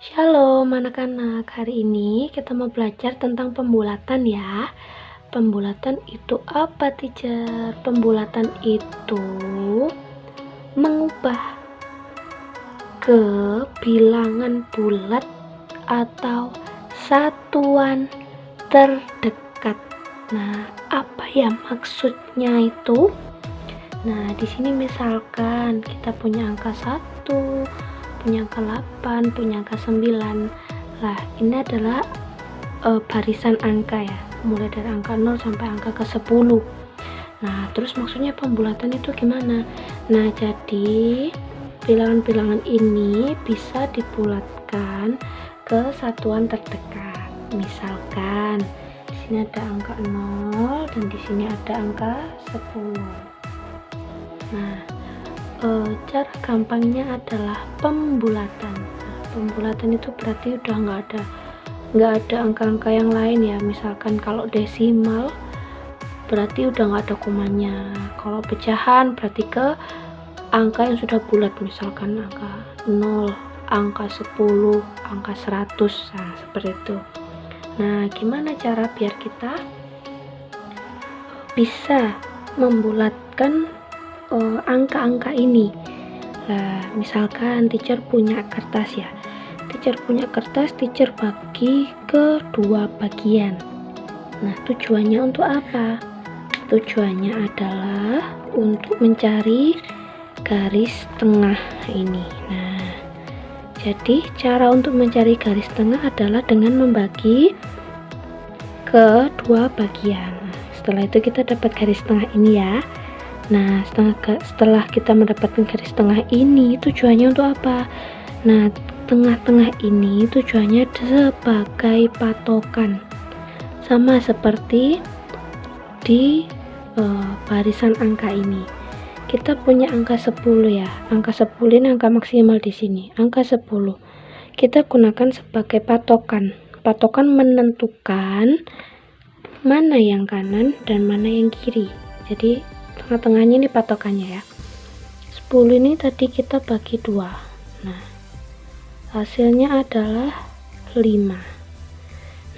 Shalom anak-anak, hari ini kita mau belajar tentang pembulatan ya. Pembulatan itu apa, teacher? Pembulatan itu mengubah ke bilangan bulat atau satuan terdekat. Nah, apa ya maksudnya itu? Nah, di sini misalkan kita punya angka 1, punya angka 8, punya angka 9. Lah, ini adalah barisan angka ya, mulai dari angka 0 sampai angka ke 10. Nah, terus maksudnya pembulatan itu gimana? Nah, jadi bilangan-bilangan ini bisa dibulatkan ke satuan terdekat. Misalkan di sini ada angka 0 dan di sini ada angka 10. Nah, cara gampangnya adalah pembulatan. Nah, pembulatan itu berarti udah nggak ada angka-angka yang lain ya. Misalkan kalau desimal berarti udah nggak ada komanya. Kalau pecahan berarti ke angka yang sudah bulat, misalkan angka 0, angka 10, angka 100. Nah, seperti itu. Nah, gimana cara biar kita bisa membulatkan angka-angka ini? Nah, misalkan teacher punya kertas ya. Teacher bagi ke 2 bagian. Nah, tujuannya untuk apa? Tujuannya adalah untuk mencari garis tengah ini. Nah, jadi cara untuk mencari garis tengah adalah dengan membagi ke 2 bagian. Nah, setelah itu kita dapat garis tengah ini ya. Nah, setelah kita mendapatkan garis tengah ini, tujuannya untuk apa? Nah, tengah-tengah ini tujuannya sebagai patokan, sama seperti di barisan angka ini. Kita punya angka 10 ya. Angka 10 ini angka maksimal di sini. Angka 10 kita gunakan sebagai patokan. Patokan menentukan mana yang kanan dan mana yang kiri. Jadi tengah-tengahnya ini patokannya ya. 10 ini tadi kita bagi 2. Nah, hasilnya adalah 5.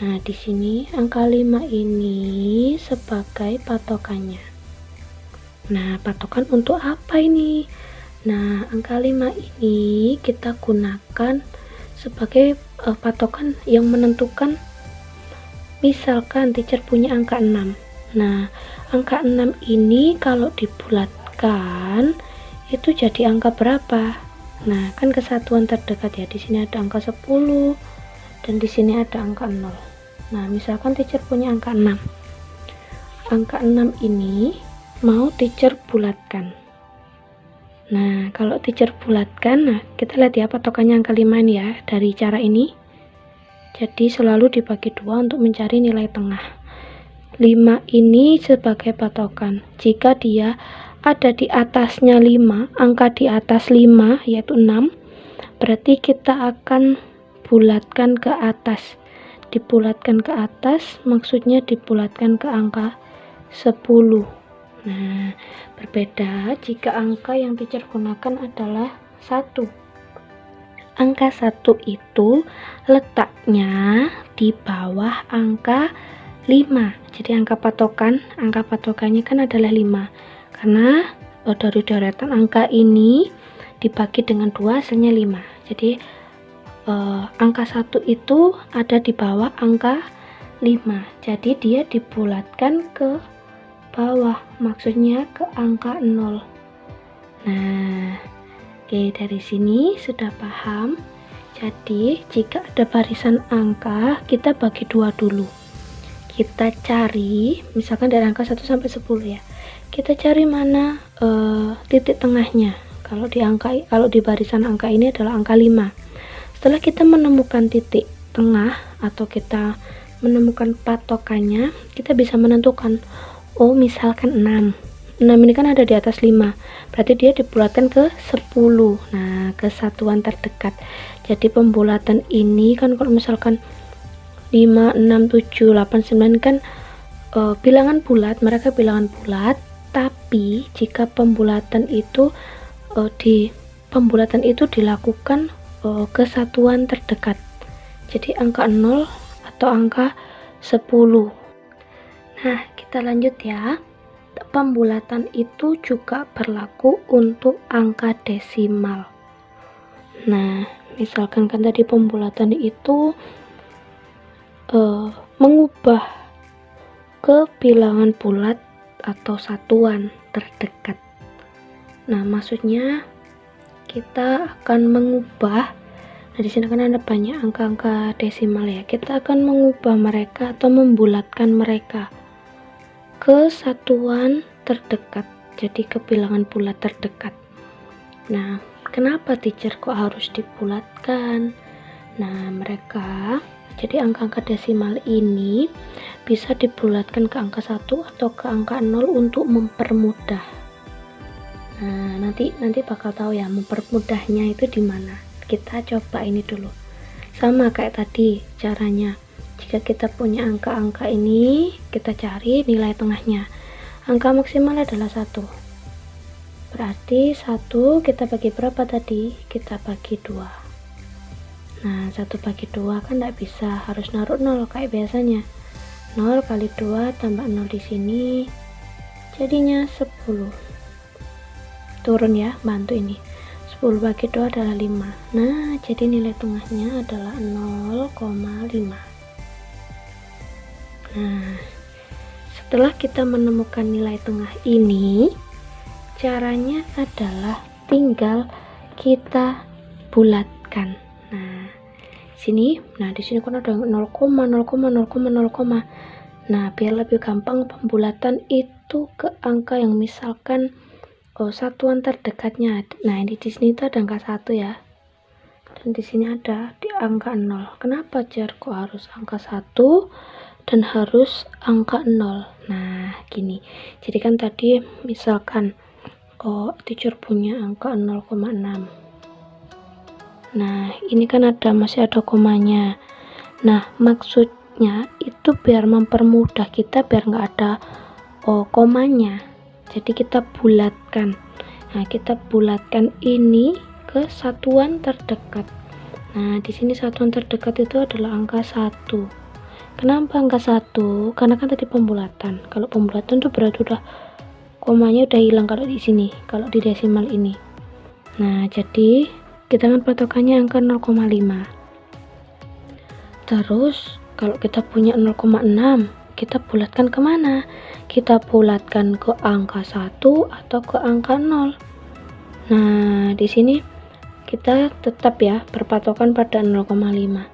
Nah, di sini angka 5 ini sebagai patokannya. Nah, patokan untuk apa ini? Nah, angka 5 ini kita gunakan sebagai patokan yang menentukan. Misalkan teacher punya angka 6. Nah, angka 6 ini kalau dibulatkan itu jadi angka berapa? Nah, kan kesatuan terdekat ya. Di sini ada angka 10 dan di sini ada angka 0. Nah, misalkan teacher punya angka 6. Angka 6 ini mau teacher bulatkan. Nah, kalau teacher bulatkan, nah kita lihat ya patokannya angka 5 ini ya dari cara ini. Jadi selalu dibagi 2 untuk mencari nilai tengah. 5 ini sebagai patokan. Jika dia ada di atasnya 5, angka di atas 5 yaitu 6, berarti kita akan bulatkan ke atas. Dibulatkan ke atas maksudnya dibulatkan ke angka 10. Nah, berbeda jika angka yang teacher gunakan adalah 1. Angka 1 itu letaknya di bawah angka 5. Jadi angka patokannya kan adalah 5. Karena dari deretan angka ini dibagi dengan 2 hasilnya 5. Jadi angka 1 itu ada di bawah angka 5. Jadi dia dibulatkan ke bawah, maksudnya ke angka 0. Nah, oke, dari sini sudah paham. Jadi jika ada barisan angka, kita bagi 2 dulu. Kita cari, misalkan dari angka 1 sampai 10 ya. Kita cari mana titik tengahnya. Kalau di barisan angka ini adalah angka 5. Setelah kita menemukan titik tengah atau kita menemukan patokannya, kita bisa menentukan, oh misalkan 6 ini kan ada di atas 5, berarti dia dibulatkan ke 10. Nah, ke satuan terdekat. Jadi pembulatan ini kan kalau misalkan 5, 6, 7, 8, 9 kan bilangan bulat, mereka bilangan bulat, tapi jika pembulatan itu dilakukan kesatuan terdekat. Jadi angka 0 atau angka 10. Nah, kita lanjut ya. Pembulatan itu juga berlaku untuk angka desimal. Nah, misalkan kan tadi pembulatan itu mengubah ke bilangan bulat atau satuan terdekat. Nah, maksudnya kita akan mengubah. Nah, di sini kan ada banyak angka-angka desimal ya. Kita akan mengubah mereka atau membulatkan mereka ke satuan terdekat. Jadi ke bilangan bulat terdekat. Nah, kenapa teacher kok harus dibulatkan? Nah, mereka jadi angka-angka desimal ini bisa dibulatkan ke angka 1 atau ke angka 0 untuk mempermudah. Nah, nanti bakal tahu ya mempermudahnya itu di mana. Kita coba ini dulu. Sama kayak tadi caranya. Jika kita punya angka-angka ini, kita cari nilai tengahnya. Angka maksimal adalah 1. Berarti 1 kita bagi berapa tadi? Kita bagi 2. Nah, 1 bagi 2 kan tidak bisa, harus naruh 0 kayak biasanya. 0 kali 2 tambah 0 di sini, jadinya 10. Turun ya, bantu ini. 10 bagi 2 adalah 5. Nah, jadi nilai tengahnya adalah 0,5. Nah, setelah kita menemukan nilai tengah ini, caranya adalah tinggal kita bulatkan. Nah, di sini kan ada 0, 0, 0. Nah, biar lebih gampang pembulatan itu ke angka yang misalkan satuan terdekatnya. Nah, di sini itu ada angka 1 ya. Dan di sini ada di angka 0. Kenapa Jar kok harus angka 1 dan harus angka 0? Nah, gini. Jadi kan tadi misalkan teacher punya angka 0,6. Nah, ini kan masih ada komanya. Nah, maksudnya itu biar mempermudah kita, biar nggak ada komanya. Jadi kita bulatkan. Nah, kita bulatkan ini ke satuan terdekat. Nah, di sini satuan terdekat itu adalah angka 1. Kenapa angka 1? Karena kan tadi pembulatan. Kalau pembulatan tuh berarti komanya udah hilang kalau di sini, kalau di desimal ini. Nah, jadi kita kan patokannya angka 0,5. Terus kalau kita punya 0,6, kita bulatkan kemana? Kita bulatkan ke angka 1 atau ke angka 0. Nah, di sini kita tetap ya berpatokan pada 0,5.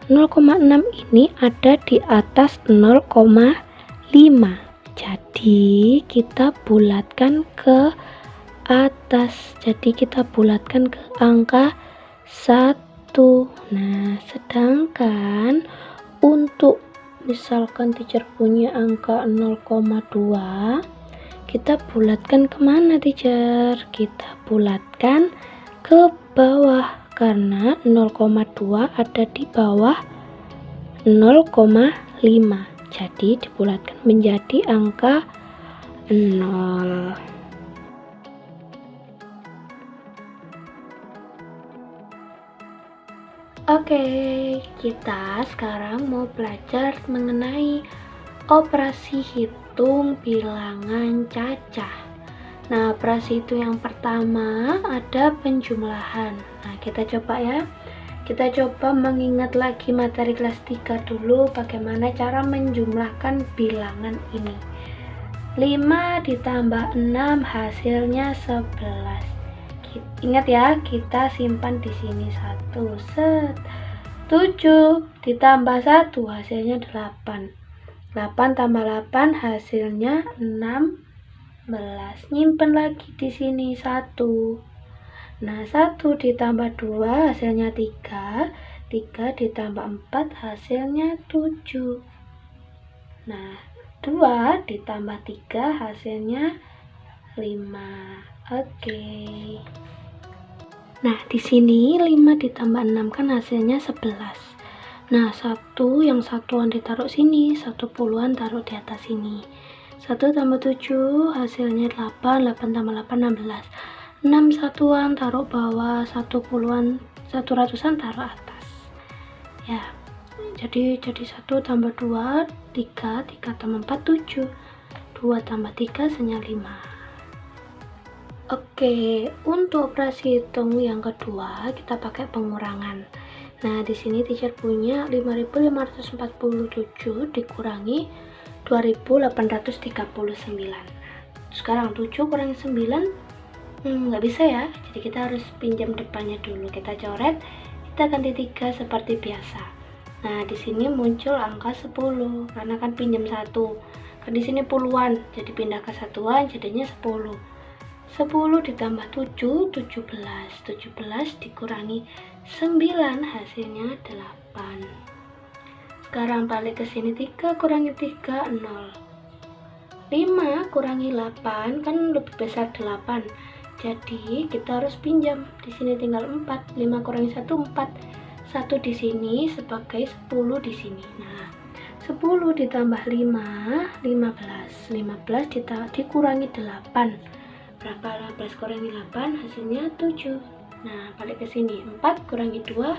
0,6 ini ada di atas 0,5. Jadi kita bulatkan ke atas. Jadi kita bulatkan ke angka 1. Nah, sedangkan untuk misalkan teacher punya angka 0,2, kita bulatkan kemana teacher? Kita bulatkan ke bawah, karena 0,2 ada di bawah 0,5. Jadi dibulatkan menjadi angka 0. Oke, kita sekarang mau belajar mengenai operasi hitung bilangan cacah. Nah, operasi itu yang pertama ada penjumlahan. Nah, kita coba ya. Kita coba mengingat lagi materi kelas 3 dulu bagaimana cara menjumlahkan bilangan ini. 5 ditambah 6 hasilnya 11. Ingat ya, kita simpan di sini 1. 7 ditambah 1 hasilnya 8. 8 tambah 8 hasilnya 16. Nyimpen lagi di sini 1. Nah, 1 ditambah 2 hasilnya 3. 3 ditambah 4 hasilnya 7. Nah, 2 ditambah 3 hasilnya 5. Oke. Nah, di sini 5 ditambah 6 kan hasilnya 11. Nah, 1 yang satuan ditaruh sini, 1 puluhan taruh di atas sini. 1 tambah 7 hasilnya 8, 8 tambah 8 16. 6 satuan taruh bawah, 1 puluhan 1 ratusan taruh atas ya. Jadi 1 tambah 2 3, 3 tambah 4 7, 2 tambah 3 hasilnya 5. Oke, untuk operasi hitung yang kedua kita pakai pengurangan. Nah, di sini teacher punya 5.547 dikurangi 2.839. Sekarang 7 kurangi 9 nggak bisa ya, jadi kita harus pinjam depannya dulu. Kita coret, kita ganti 3 seperti biasa. Nah, di sini muncul angka 10 karena kan pinjam 1. Kan di sini puluhan, jadi pindah ke satuan jadinya 10. 10 ditambah 7, 17. 17 dikurangi 9 hasilnya 8. Sekarang balik ke sini, 3 kurangi 3 0. 5 kurangi 8 kan lebih besar 8. Jadi kita harus pinjam. Di sini tinggal 4. 5 kurangi 1 4. 1 di sini sebagai 10 di sini. Nah, 10 ditambah 5 15. 15 dikurangi 8. Berapa 15 kurangi 8 hasilnya 7. Nah, balik ke sini, 4 kurangi 2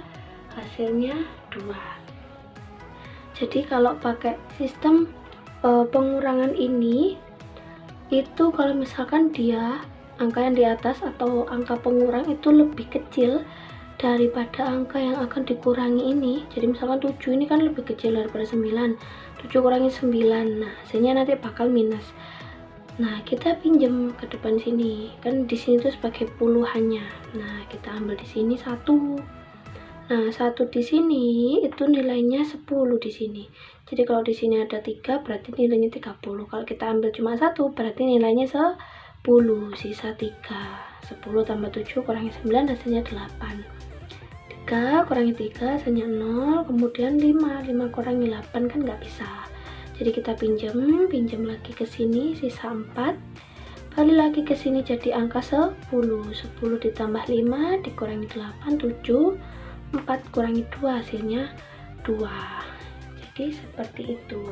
hasilnya 2. Jadi kalau pakai sistem pengurangan ini, itu kalau misalkan dia angka yang di atas atau angka pengurang itu lebih kecil daripada angka yang akan dikurangi ini. Jadi misalkan 7 ini kan lebih kecil daripada 9. 7 kurangi 9. Nah, hasilnya nanti bakal minus. Nah, kita pinjam ke depan sini. Kan di sini tuh sebagai puluhannya. Nah, kita ambil di sini 1. Nah, 1 di sini itu nilainya 10 di sini. Jadi kalau di sini ada 3 berarti nilainya 30. Kalau kita ambil cuma 1 berarti nilainya 10, sisa 3. 10 tambah 7 kurangi 9 hasilnya 8. 3 kurangi 3 hasilnya 0. Kemudian 5 kurangi 8 kan nggak bisa. Jadi kita pinjam lagi ke sini sisa 4. Balik lagi ke sini jadi angka 10. 10 ditambah 5 dikurangi 8 7. 4 kurangi 2 hasilnya 2. Jadi seperti itu.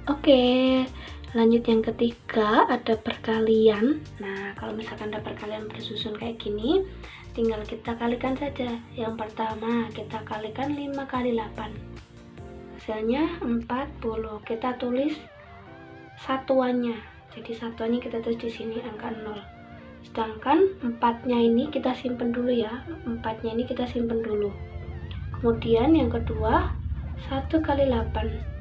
Oke, lanjut yang ketiga, ada perkalian. Nah, kalau misalkan ada perkalian bersusun kayak gini, tinggal kita kalikan saja. Yang pertama kita kalikan 5 kali 8, hasilnya 40. Kita tulis satuannya. Jadi satuannya kita tulis di sini angka 0. Sedangkan 4-nya ini kita simpen dulu ya. 4-nya ini kita simpen dulu. Kemudian yang kedua, 1 kali 8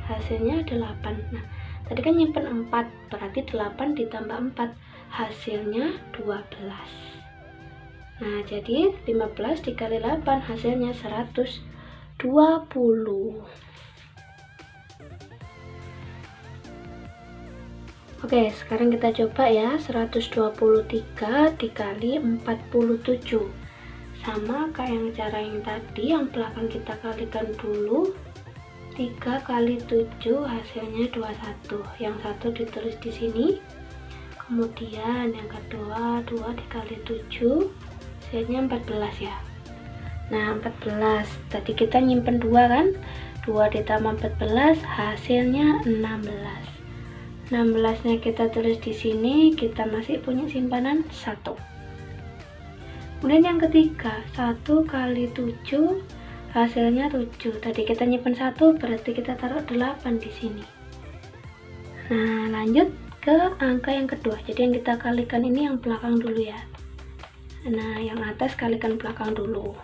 hasilnya 8. Nah, tadi kan nyimpen 4, berarti 8 ditambah 4 hasilnya 12. Nah, jadi 15 dikali 8 hasilnya 120. Oke, sekarang kita coba ya. 123 dikali 47. Sama kayak yang cara yang tadi, yang belakang kita kalikan dulu. 3 kali 7 hasilnya 21. Yang satu ditulis di sini. Kemudian yang kedua 2 dikali 7 hasilnya 14 ya. Nah, 14. Tadi kita nyimpen 2 kan? 2 ditambah 14 hasilnya 16. 16-nya kita tulis di sini, kita masih punya simpanan 1. Kemudian yang ketiga, 1 kali 7 hasilnya 7. Tadi kita nyimpen 1, berarti kita taruh 8 di sini. Nah, lanjut ke angka yang kedua. Jadi yang kita kalikan ini yang belakang dulu ya. Nah, yang atas kalikan belakang dulu.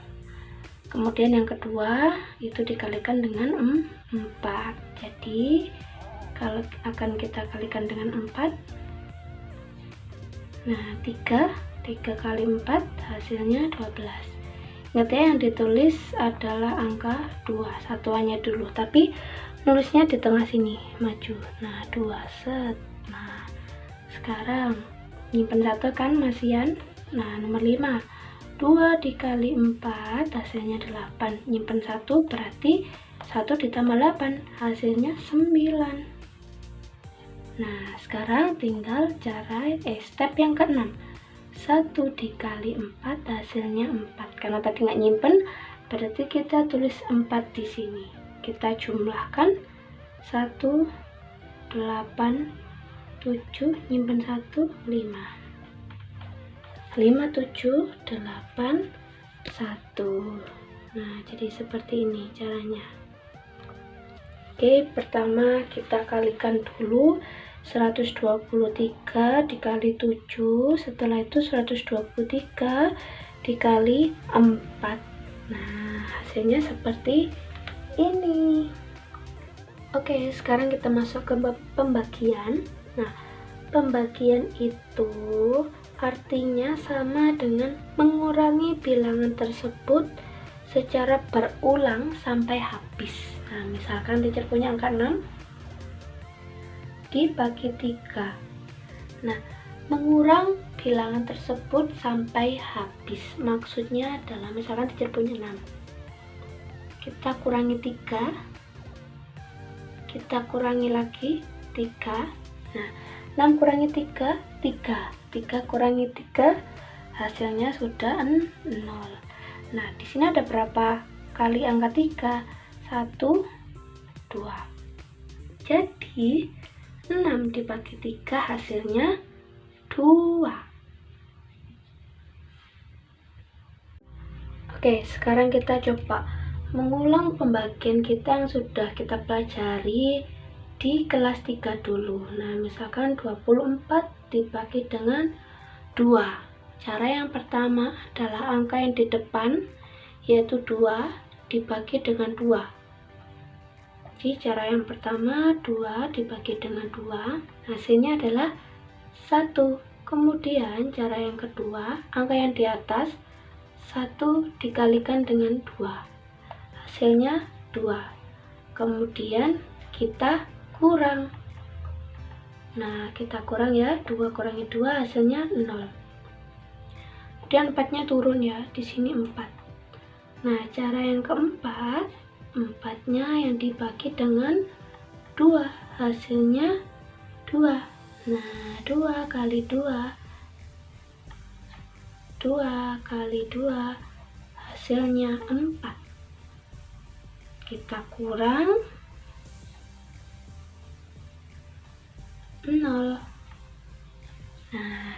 Kemudian yang kedua itu dikalikan dengan 4. Jadi kalau akan kita kalikan dengan 4, nah 3 kali 4 hasilnya 12. Ingat ya, yang ditulis adalah angka 2, satuannya dulu, tapi nulisnya di tengah sini, maju. Nah, 2 set. Nah, sekarang nyimpen 1 kan masihan. Nah, nomor 5, 2 dikali 4 hasilnya 8. Nyimpen 1 berarti 1 ditambah 8 hasilnya 9. Nah, sekarang tinggal step yang ke-6. 1 dikali 4 hasilnya 4. Karena tadi nggak nyimpen, berarti kita tulis 4 di sini. Kita jumlahkan 1, 8, 7, nyimpen 1, 5. 5, 7, 8, 1. Nah, jadi seperti ini caranya. Oke, pertama kita kalikan dulu 123 dikali 7, setelah itu 123 dikali 4. Nah, hasilnya seperti ini. Oke, sekarang kita masuk ke pembagian. Nah, pembagian itu artinya sama dengan mengurangi bilangan tersebut secara berulang sampai habis. Nah, misalkan teacher punya angka 6 dibagi 3. Nah, mengurang bilangan tersebut sampai habis. Maksudnya adalah misalkan teacher punya 6. Kita kurangi 3. Kita kurangi lagi 3. Nah, 6 kurangi 3, 3. 3 kurangi 3, hasilnya sudah 0. Nah, di sini ada berapa kali angka 3? 1, 2. Jadi, 6 dibagi 3 hasilnya 2. Oke, sekarang kita coba mengulang pembagian kita yang sudah kita pelajari di kelas 3 dulu. Nah, misalkan 24 dibagi dengan 2. Cara yang pertama adalah angka yang di depan, yaitu 2, dibagi dengan 2. Jadi cara yang pertama 2 dibagi dengan 2, hasilnya adalah 1. Kemudian cara yang kedua, angka yang di atas 1 dikalikan dengan 2, hasilnya 2. Kemudian kita kurang. Nah, kita kurang ya, 2 kurangi 2 hasilnya 0. Kemudian 4-nya turun ya, di sini 4. Nah, cara yang keempat, 4-nya yang dibagi dengan 2, hasilnya 2. Nah, 2 kali 2, 2 kali 2, hasilnya 4. Kita kurang 0. Nah,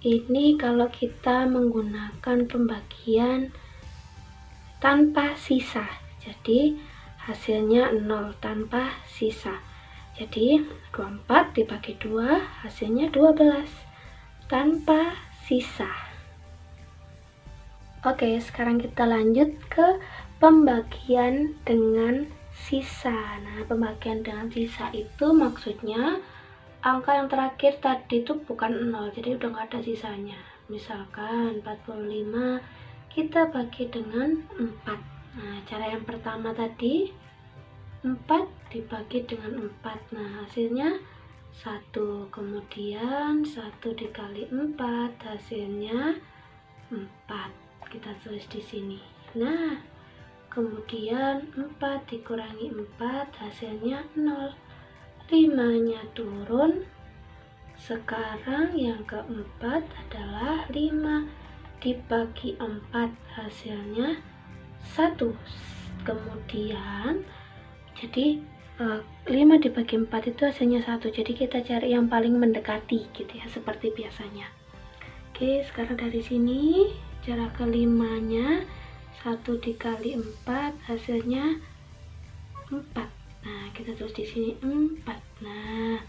ini kalau kita menggunakan pembagian tanpa sisa, jadi hasilnya 0 tanpa sisa. Jadi 24 dibagi 2 hasilnya 12 tanpa sisa. Oke, sekarang kita lanjut ke pembagian dengan sisa. Nah, pembagian dengan sisa itu maksudnya angka yang terakhir tadi itu bukan 0, jadi udah nggak ada sisanya. Misalkan 45 kita bagi dengan 4. Nah, cara yang pertama tadi 4 dibagi dengan 4. Nah, hasilnya 1. Kemudian 1 dikali 4 hasilnya 4. Kita tulis di sini. Nah, kemudian 4 dikurangi 4 hasilnya 0. 5-nya turun. Sekarang yang keempat adalah 5 dibagi 4 hasilnya 1. Kemudian jadi 5 dibagi 4 itu hasilnya 1. Jadi kita cari yang paling mendekati gitu ya, seperti biasanya. Oke, sekarang dari sini cara ke-5-nya 1 dikali 4 hasilnya 4. Nah, kita tulis di sini 4. Nah,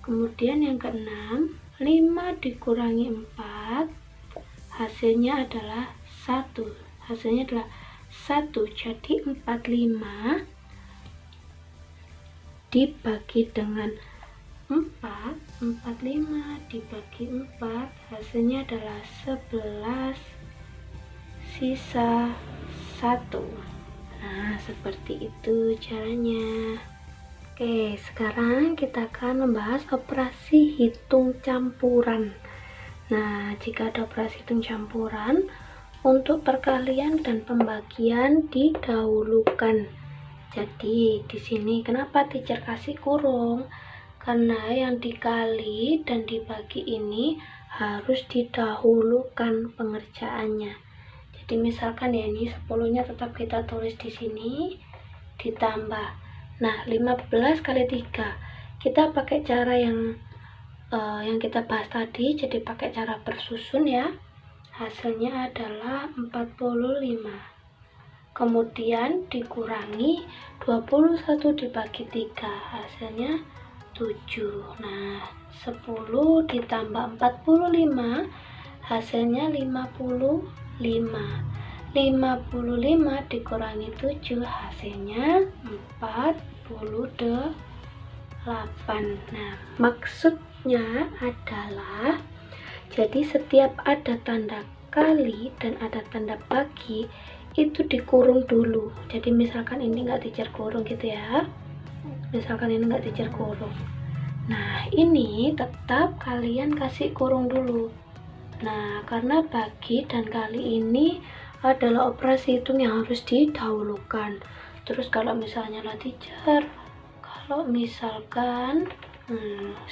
kemudian yang ke-6, 5 dikurangi 4 hasilnya adalah 1. Hasilnya adalah 1. Jadi 45 dibagi dengan 4, 45 dibagi 4 hasilnya adalah 11, sisa 1. Nah, seperti itu caranya. Oke, sekarang kita akan membahas operasi hitung campuran. Nah, jika ada operasi hitung campuran, untuk perkalian dan pembagian didahulukan. Jadi, di sini kenapa teacher kasih kurung? Karena yang dikali dan dibagi ini harus didahulukan pengerjaannya. Jadi misalkan ya, ini 10-nya tetap kita tulis di sini, ditambah. Nah, 15 kali 3. Kita pakai cara yang kita bahas tadi, jadi pakai cara bersusun ya. hasilnya adalah 45. Kemudian dikurangi 21 dibagi 3, hasilnya 7. Nah, 10 ditambah 45 hasilnya 55. 55 dikurangi 7 hasilnya 48. Nah, maksudnya adalah jadi setiap ada tanda kali dan ada tanda bagi itu dikurung dulu. Jadi misalkan ini nggak teacher kurung gitu ya, misalkan ini nggak teacher kurung, nah ini tetap kalian kasih kurung dulu. Nah, karena bagi dan kali ini adalah operasi hitung yang harus didahulukan. Terus kalau misalnya lah teacher, kalau misalkan 10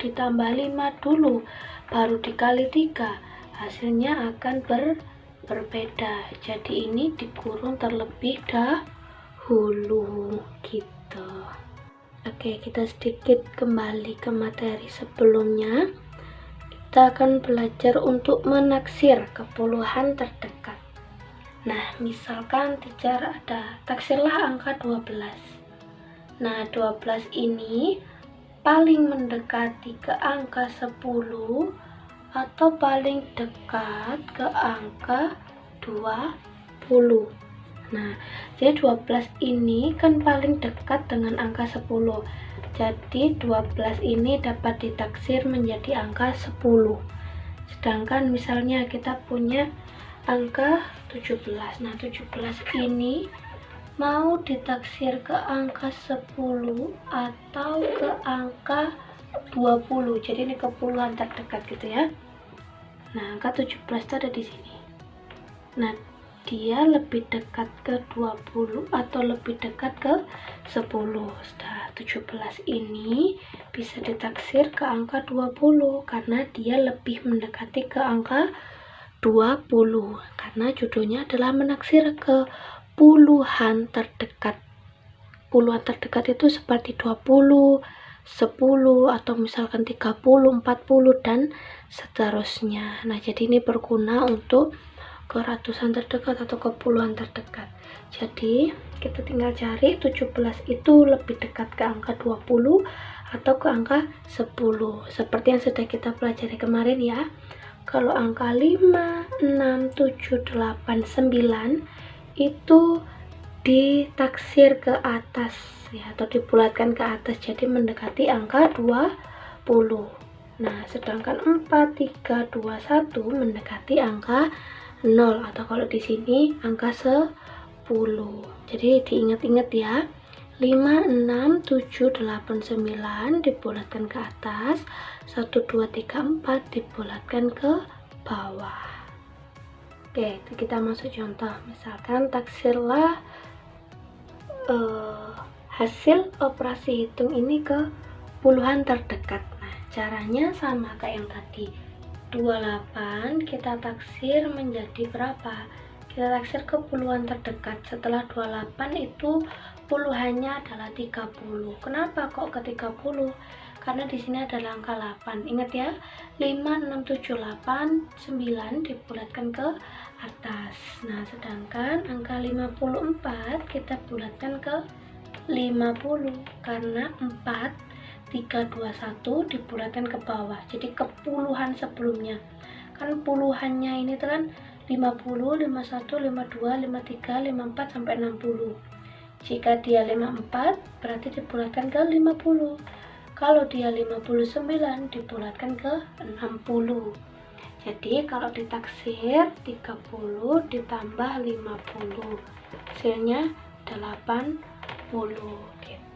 ditambah 5 dulu baru dikali 3, hasilnya akan berbeda. Jadi ini dikurung terlebih dahulu gitu. Oke, kita sedikit kembali ke materi sebelumnya. Kita akan belajar untuk menaksir kepuluhan terdekat. Nah, misalkan teacher ada taksirlah angka 12. Nah, 12 ini paling mendekati ke angka 10 atau paling dekat ke angka 20. Nah, jadi 12 ini kan paling dekat dengan angka 10. Jadi 12 ini dapat ditaksir menjadi angka 10. Sedangkan misalnya kita punya angka 17. Nah, 17 ini mau ditaksir ke angka 10 atau ke angka 20. Jadi ini kepuluhan terdekat gitu ya. Nah, angka 17 itu ada di sini. Nah, dia lebih dekat ke 20 atau lebih dekat ke 10. Sudah 17 ini bisa ditaksir ke angka 20 karena dia lebih mendekati ke angka 20. Karena judulnya adalah menaksir ke puluhan terdekat. Puluhan terdekat itu seperti 20, 10 atau misalkan 30, 40 dan seterusnya. Nah, jadi ini berguna untuk ke ratusan terdekat atau ke puluhan terdekat. Jadi kita tinggal cari 17 itu lebih dekat ke angka 20 atau ke angka 10. Seperti yang sudah kita pelajari kemarin ya. Kalau angka 5, 6, 7, 8, 9 itu ditaksir ke atas ya, atau dibulatkan ke atas, jadi mendekati angka 20. Nah, sedangkan 4, 3, 2, 1 mendekati angka 0 atau kalau di sini angka 10. Jadi diingat-ingat ya. 5, 6, 7, 8, 9 dibulatkan ke atas, 1, 2, 3, 4 dibulatkan ke bawah. Oke, itu kita masuk contoh. Misalkan taksirlah hasil operasi hitung ini ke puluhan terdekat. Nah, caranya sama kayak yang tadi. 28 kita taksir menjadi berapa? Kita taksir ke puluhan terdekat. Setelah 28 itu puluhannya adalah 30. Kenapa kok ke 30? Karena di sini adalah angka 8. Ingat ya, 5, 6, 7, 8, 9 dibulatkan ke atas. Nah, sedangkan angka 54 kita bulatkan ke 50 karena 4, 3, 2, 1 dibulatkan ke bawah. Jadi kepuluhan sebelumnya. Kan puluhannya ini tuh kan 50, 51, 52, 53, 54 sampai 60. Jika dia 54 berarti dibulatkan ke 50. Kalau dia 59 dibulatkan ke 60. Jadi kalau ditaksir 30 ditambah 50 hasilnya 80 gitu.